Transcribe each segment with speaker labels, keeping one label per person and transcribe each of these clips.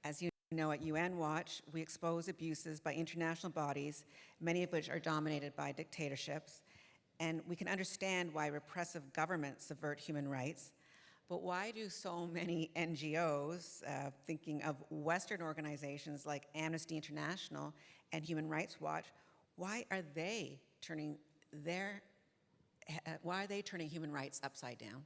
Speaker 1: As you know, at UN Watch, we expose abuses by international bodies, many of which are dominated by dictatorships, and we can understand why repressive governments subvert human rights. But why do so many NGOs, thinking of Western organizations like Amnesty International and Human Rights Watch, why are they turning human rights upside down?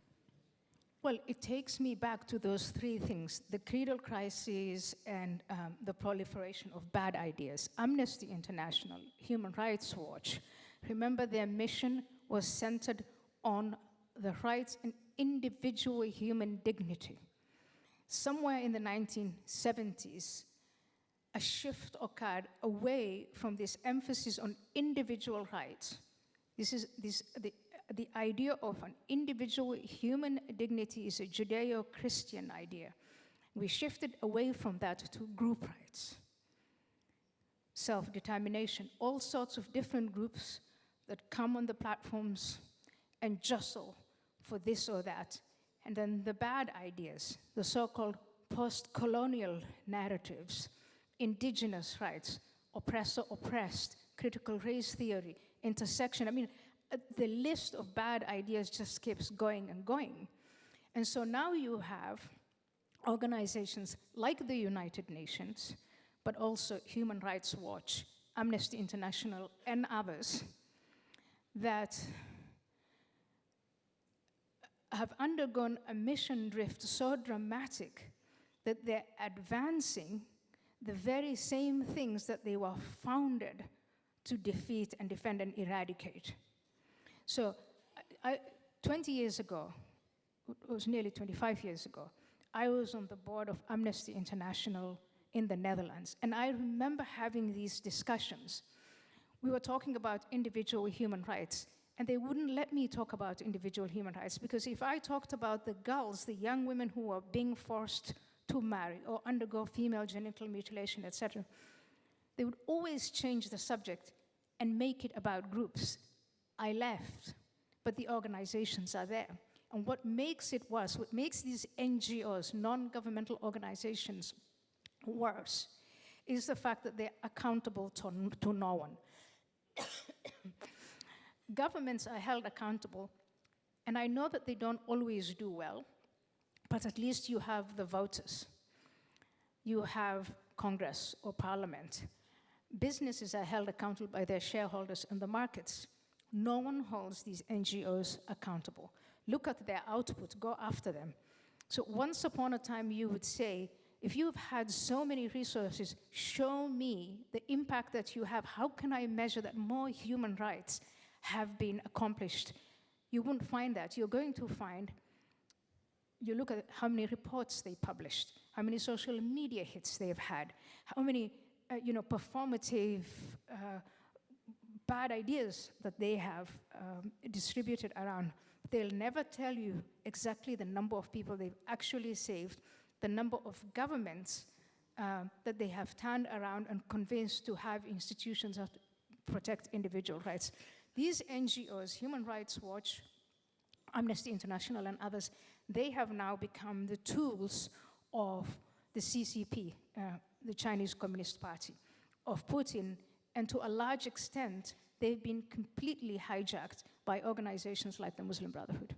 Speaker 2: Well, it takes me back to those three things: the creedal crisis and the proliferation of bad ideas. Amnesty International, Human Rights Watch, remember their mission was centered on the rights and individual human dignity. Somewhere in the 1970s, a shift occurred away from this emphasis on individual rights. The idea of an individual human dignity is a Judeo-Christian idea. We shifted away from that to group rights, self-determination, all sorts of different groups that come on the platforms and jostle for this or that. And then the bad ideas, the so-called post-colonial narratives, indigenous rights, oppressor-oppressed, critical race theory, intersection. I mean, the list of bad ideas just keeps going and going. And so now you have organizations like the United Nations, but also Human Rights Watch, Amnesty International, and others that have undergone a mission drift so dramatic that they're advancing the very same things that they were founded to defeat and defend and eradicate. So 20 years ago, it was nearly 25 years ago, I was on the board of Amnesty International in the Netherlands, and I remember having these discussions. We were talking about individual human rights, and they wouldn't let me talk about individual human rights, because if I talked about the girls, the young women who were being forced to marry or undergo female genital mutilation, etc., they would always change the subject and make it about groups. I left, but the organizations are there. And what makes it worse, what makes these NGOs, non-governmental organizations, worse, is the fact that they're accountable to no one. Governments are held accountable, and I know that they don't always do well, but at least you have the voters. You have Congress or Parliament. Businesses are held accountable by their shareholders in the markets. No one holds these NGOs accountable. Look at their output, go after them. So once upon a time you would say, if you've had so many resources, show me the impact that you have. How can I measure that more human rights have been accomplished? You wouldn't find that. You're going to find, you look at how many reports they published, how many social media hits they've had, how many performative bad ideas that they have distributed around. They'll never tell you exactly the number of people they've actually saved, the number of governments that they have turned around and convinced to have institutions that protect individual rights. These NGOs, Human Rights Watch, Amnesty International, and others, they have now become the tools of the CCP, the Chinese Communist Party, of Putin, and to a large extent, they've been completely hijacked by organizations like the Muslim Brotherhood.